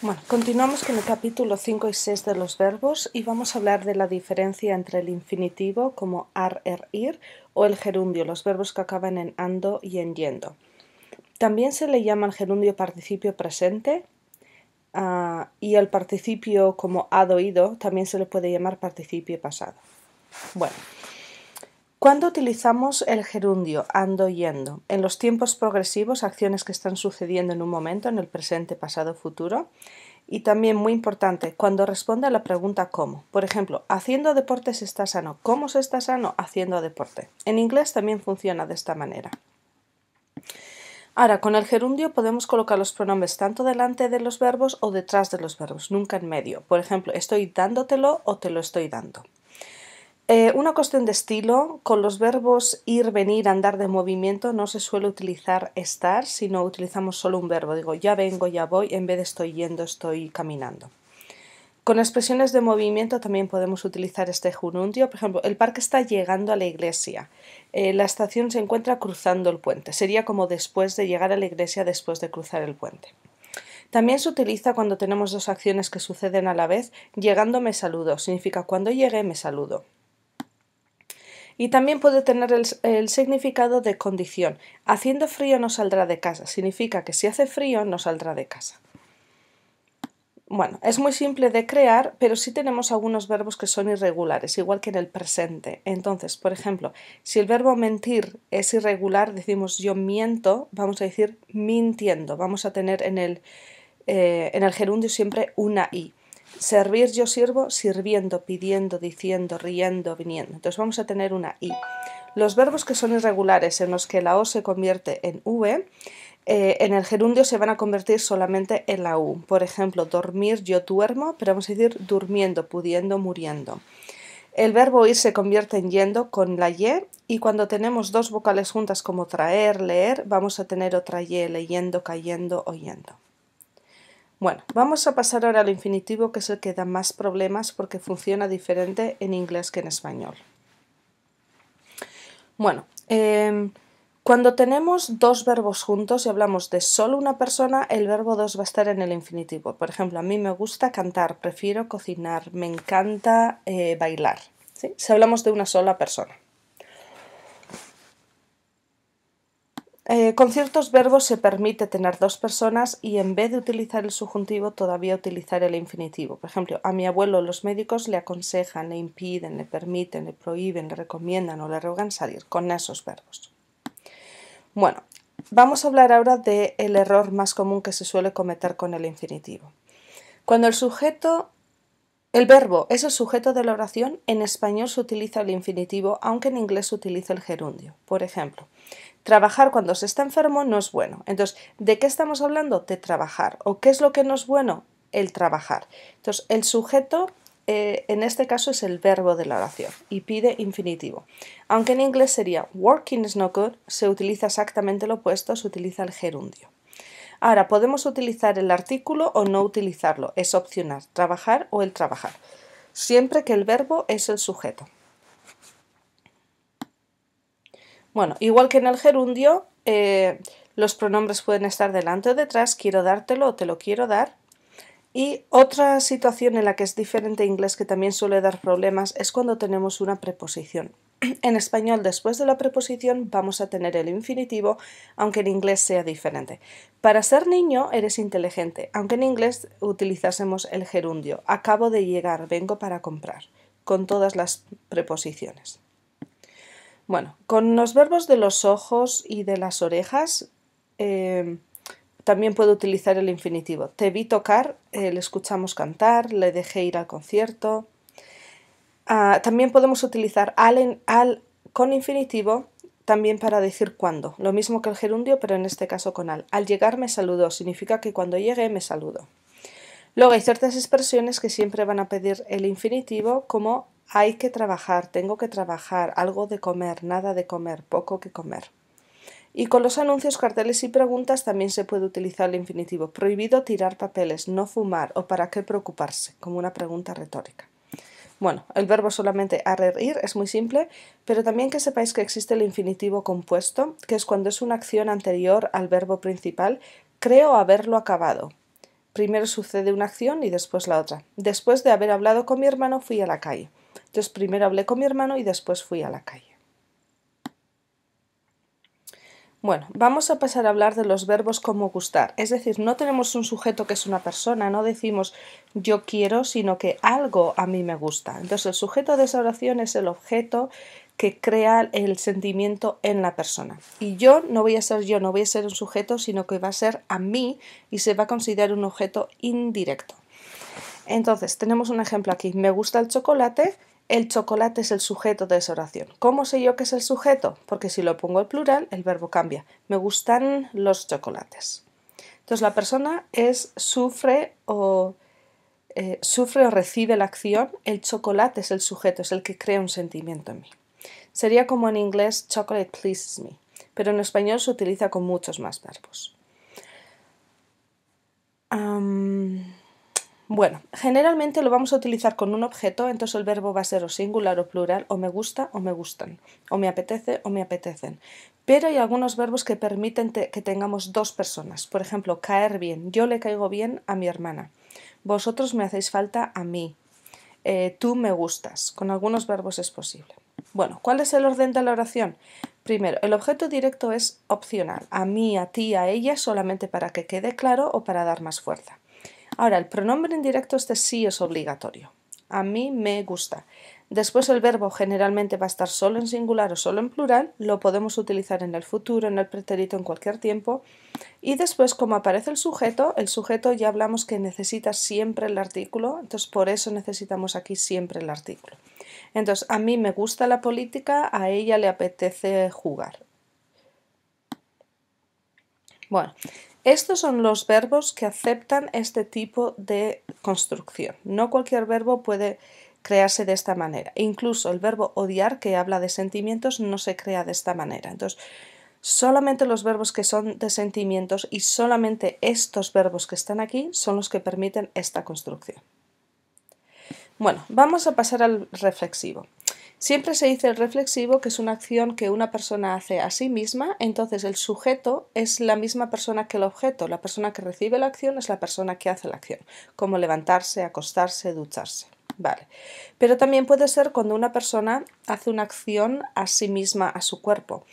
Bueno, continuamos con el capítulo 5 y 6 de los verbos y vamos a hablar de la diferencia entre el infinitivo como ar, er, ir o el gerundio, los verbos que acaban en ando y en yendo. También se le llama al gerundio participio presente y el participio como hado, ido también se le puede llamar participio pasado. Bueno. ¿Cuándo utilizamos el gerundio ando, yendo? En los tiempos progresivos, acciones que están sucediendo en un momento, en el presente, pasado, futuro. Y también, muy importante, cuando responde a la pregunta ¿cómo? Por ejemplo, haciendo deporte se está sano. ¿Cómo se está sano? Haciendo deporte. En inglés también funciona de esta manera. Ahora, con el gerundio podemos colocar los pronombres tanto delante de los verbos o detrás de los verbos, nunca en medio. Por ejemplo, estoy dándotelo o te lo estoy dando. Una cuestión de estilo, con los verbos ir, venir, andar de movimiento no se suele utilizar estar, sino utilizamos solo un verbo. Digo, ya vengo, ya voy, en vez de estoy yendo, estoy caminando. Con expresiones de movimiento también podemos utilizar este gerundio. Por ejemplo, el parque está llegando a la iglesia. La estación se encuentra cruzando el puente. Sería como después de llegar a la iglesia, después de cruzar el puente. También se utiliza cuando tenemos dos acciones que suceden a la vez. Llegando me saludo. Significa cuando llegue me saludo. Y también puede tener el significado de condición. Haciendo frío no saldrá de casa. Significa que si hace frío no saldrá de casa. Bueno, es muy simple de crear, pero sí tenemos algunos verbos que son irregulares, igual que en el presente. Entonces, por ejemplo, si el verbo mentir es irregular, decimos yo miento, vamos a decir mintiendo. Vamos a tener en el gerundio siempre una i. Servir, yo sirvo, sirviendo, pidiendo, diciendo, riendo, viniendo. Entonces vamos a tener una i. Los verbos que son irregulares, en los que la o se convierte en v, en el gerundio se van a convertir solamente en la u. Por ejemplo, dormir, yo duermo, pero vamos a decir durmiendo, pudiendo, muriendo. El verbo ir se convierte en yendo con la y cuando tenemos dos vocales juntas como traer, leer, vamos a tener otra y, leyendo, cayendo, oyendo. Bueno, vamos a pasar ahora al infinitivo, que es el que da más problemas porque funciona diferente en inglés que en español. Bueno, cuando tenemos dos verbos juntos y hablamos de solo una persona, el verbo dos va a estar en el infinitivo. Por ejemplo, a mí me gusta cantar, prefiero cocinar, me encanta bailar. ¿Sí? Si hablamos de una sola persona. Con ciertos verbos se permite tener dos personas y en vez de utilizar el subjuntivo todavía utilizar el infinitivo. Por ejemplo, a mi abuelo los médicos le aconsejan, le impiden, le permiten, le prohíben, le recomiendan o le ruegan salir con esos verbos. Bueno, vamos a hablar ahora del error más común que se suele cometer con el infinitivo. Cuando el verbo es el sujeto de la oración, en español se utiliza el infinitivo, aunque en inglés se utiliza el gerundio. Por ejemplo, trabajar cuando se está enfermo no es bueno. Entonces, ¿de qué estamos hablando? De trabajar. ¿O qué es lo que no es bueno? El trabajar. Entonces, el sujeto en este caso es el verbo de la oración y pide infinitivo. Aunque en inglés sería working is no good, se utiliza exactamente lo opuesto, se utiliza el gerundio. Ahora, podemos utilizar el artículo o no utilizarlo, es opcional, trabajar o el trabajar, siempre que el verbo es el sujeto. Bueno, igual que en el gerundio, los pronombres pueden estar delante o detrás, quiero dártelo o te lo quiero dar. Y otra situación en la que es diferente a inglés que también suele dar problemas es cuando tenemos una preposición. En español, después de la preposición, vamos a tener el infinitivo, aunque en inglés sea diferente. Para ser niño, eres inteligente, aunque en inglés utilizásemos el gerundio. Acabo de llegar, vengo para comprar, con todas las preposiciones. Bueno, con los verbos de los ojos y de las orejas, también puedo utilizar el infinitivo. Te vi tocar, le escuchamos cantar, le dejé ir al concierto. También podemos utilizar al con infinitivo también para decir cuándo. Lo mismo que el gerundio, pero en este caso con al. Al llegar me saludó, significa que cuando llegue me saludo. Luego hay ciertas expresiones que siempre van a pedir el infinitivo, como hay que trabajar, tengo que trabajar, algo de comer, nada de comer, poco que comer. Y con los anuncios, carteles y preguntas también se puede utilizar el infinitivo. Prohibido tirar papeles, no fumar o para qué preocuparse, como una pregunta retórica. Bueno, el verbo solamente ir es muy simple, pero también que sepáis que existe el infinitivo compuesto, que es cuando es una acción anterior al verbo principal. Creo haberlo acabado. Primero sucede una acción y después la otra. Después de haber hablado con mi hermano fui a la calle. Entonces primero hablé con mi hermano y después fui a la calle. Bueno, vamos a pasar a hablar de los verbos como gustar. Es decir, no tenemos un sujeto que es una persona, no decimos yo quiero, sino que algo a mí me gusta. Entonces el sujeto de esa oración es el objeto que crea el sentimiento en la persona. Y yo, no voy a ser un sujeto, sino que va a ser a mí y se va a considerar un objeto indirecto. Entonces, tenemos un ejemplo aquí. Me gusta el chocolate es el sujeto de esa oración. ¿Cómo sé yo que es el sujeto? Porque si lo pongo en plural, el verbo cambia. Me gustan los chocolates. Entonces, la persona sufre o recibe la acción. El chocolate es el sujeto, es el que crea un sentimiento en mí. Sería como en inglés, chocolate pleases me. Pero en español se utiliza con muchos más verbos. Bueno, generalmente lo vamos a utilizar con un objeto, entonces el verbo va a ser o singular o plural, o me gusta o me gustan, o me apetece o me apetecen. Pero hay algunos verbos que permiten que tengamos dos personas. Por ejemplo, caer bien. Yo le caigo bien a mi hermana. Vosotros me hacéis falta a mí. Tú me gustas. Con algunos verbos es posible. Bueno, ¿cuál es el orden de la oración? Primero, el objeto directo es opcional. A mí, a ti, a ella, solamente para que quede claro o para dar más fuerza. Ahora, el pronombre indirecto sí es obligatorio. A mí me gusta. Después el verbo generalmente va a estar solo en singular o solo en plural. Lo podemos utilizar en el futuro, en el pretérito, en cualquier tiempo. Y después, como aparece el sujeto ya hablamos que necesita siempre el artículo. Entonces, por eso necesitamos aquí siempre el artículo. Entonces, a mí me gusta la política, a ella le apetece jugar. Bueno, estos son los verbos que aceptan este tipo de construcción. No cualquier verbo puede crearse de esta manera. Incluso el verbo odiar, que habla de sentimientos, no se crea de esta manera. Entonces, solamente los verbos que son de sentimientos y solamente estos verbos que están aquí son los que permiten esta construcción. Bueno, vamos a pasar al reflexivo. Siempre se dice el reflexivo que es una acción que una persona hace a sí misma, entonces el sujeto es la misma persona que el objeto, la persona que recibe la acción es la persona que hace la acción, como levantarse, acostarse, ducharse. Vale. Pero también puede ser cuando una persona hace una acción a sí misma, a su cuerpo.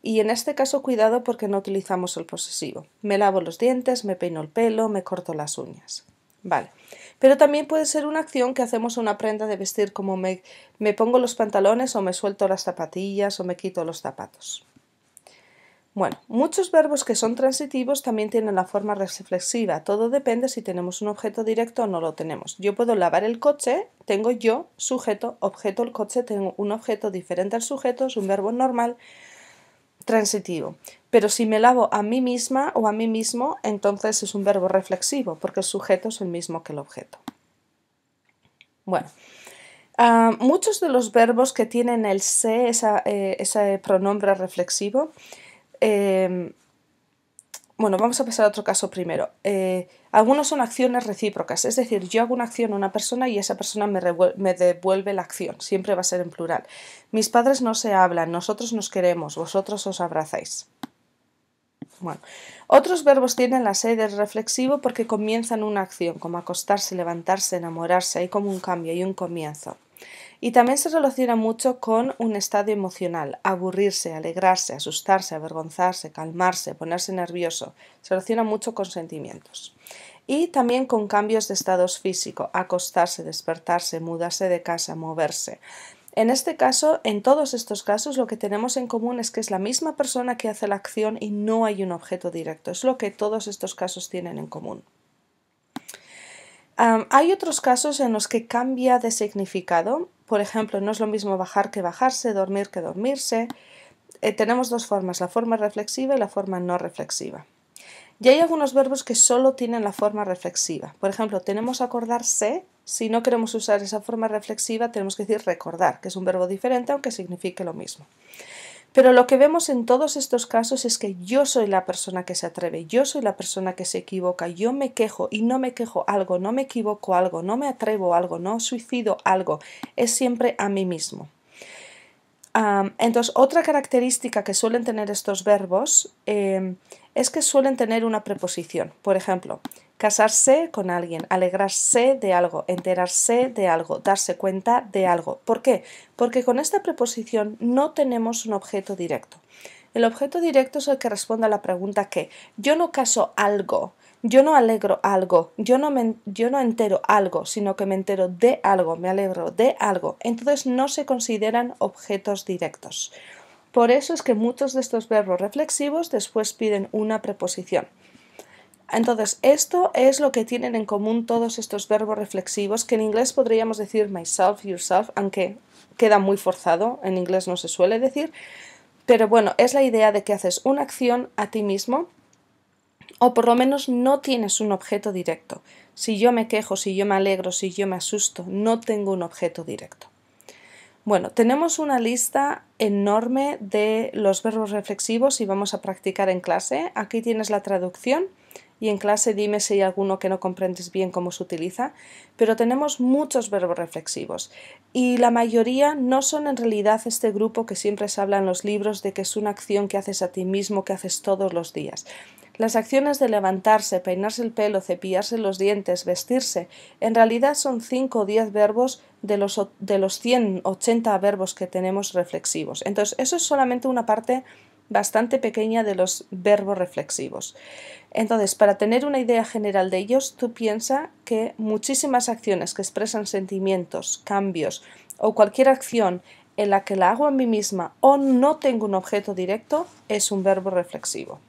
Y en este caso cuidado porque no utilizamos el posesivo. Me lavo los dientes, me peino el pelo, me corto las uñas. Vale. Pero también puede ser una acción que hacemos a una prenda de vestir, como me pongo los pantalones o me suelto las zapatillas o me quito los zapatos. Bueno, muchos verbos que son transitivos también tienen la forma reflexiva. Todo depende si tenemos un objeto directo o no lo tenemos. Yo puedo lavar el coche, tengo yo, sujeto, objeto, el coche, tengo un objeto diferente al sujeto, es un verbo normal, transitivo. Pero si me lavo a mí misma o a mí mismo, entonces es un verbo reflexivo, porque el sujeto es el mismo que el objeto. Bueno, muchos de los verbos que tienen el se, ese pronombre reflexivo, bueno, vamos a pasar a otro caso primero. Algunos son acciones recíprocas, es decir, yo hago una acción a una persona y esa persona me devuelve la acción, siempre va a ser en plural. Mis padres no se hablan, nosotros nos queremos, vosotros os abrazáis. Bueno, otros verbos tienen la se del reflexivo porque comienzan una acción, como acostarse, levantarse, enamorarse, hay como un cambio, hay un comienzo. Y también se relaciona mucho con un estado emocional, aburrirse, alegrarse, asustarse, avergonzarse, calmarse, ponerse nervioso. Se relaciona mucho con sentimientos. Y también con cambios de estados físicos, acostarse, despertarse, mudarse de casa, moverse. En este caso, en todos estos casos, lo que tenemos en común es que es la misma persona que hace la acción y no hay un objeto directo. Es lo que todos estos casos tienen en común. Hay otros casos en los que cambia de significado. Por ejemplo, no es lo mismo bajar que bajarse, dormir que dormirse. Tenemos dos formas, la forma reflexiva y la forma no reflexiva. Y hay algunos verbos que solo tienen la forma reflexiva. Por ejemplo, tenemos acordarse. Si no queremos usar esa forma reflexiva, tenemos que decir recordar, que es un verbo diferente aunque signifique lo mismo. Pero lo que vemos en todos estos casos es que yo soy la persona que se atreve, yo soy la persona que se equivoca, yo me quejo y no me quejo algo, no me equivoco algo, no me atrevo algo, no suicido algo, es siempre a mí mismo. Entonces, otra característica que suelen tener estos verbos es que suelen tener una preposición. Por ejemplo, casarse con alguien, alegrarse de algo, enterarse de algo, darse cuenta de algo. ¿Por qué? Porque con esta preposición no tenemos un objeto directo. El objeto directo es el que responde a la pregunta que yo no caso algo, yo no alegro algo, yo no entero algo, sino que me entero de algo, me alegro de algo. Entonces no se consideran objetos directos. Por eso es que muchos de estos verbos reflexivos después piden una preposición. Entonces, esto es lo que tienen en común todos estos verbos reflexivos, que en inglés podríamos decir myself, yourself, aunque queda muy forzado, en inglés no se suele decir, pero bueno, es la idea de que haces una acción a ti mismo o por lo menos no tienes un objeto directo. Si yo me quejo, si yo me alegro, si yo me asusto, no tengo un objeto directo. Bueno, tenemos una lista enorme de los verbos reflexivos y vamos a practicar en clase. Aquí tienes la traducción y en clase dime si hay alguno que no comprendes bien cómo se utiliza, pero tenemos muchos verbos reflexivos y la mayoría no son en realidad este grupo que siempre se habla en los libros de que es una acción que haces a ti mismo, que haces todos los días. Las acciones de levantarse, peinarse el pelo, cepillarse los dientes, vestirse, en realidad son 5 o 10 verbos de los 180 verbos que tenemos reflexivos. Entonces, eso es solamente una parte bastante pequeña de los verbos reflexivos. Entonces, para tener una idea general de ellos, tú piensa que muchísimas acciones que expresan sentimientos, cambios o cualquier acción en la que la hago a mí misma o no tengo un objeto directo es un verbo reflexivo.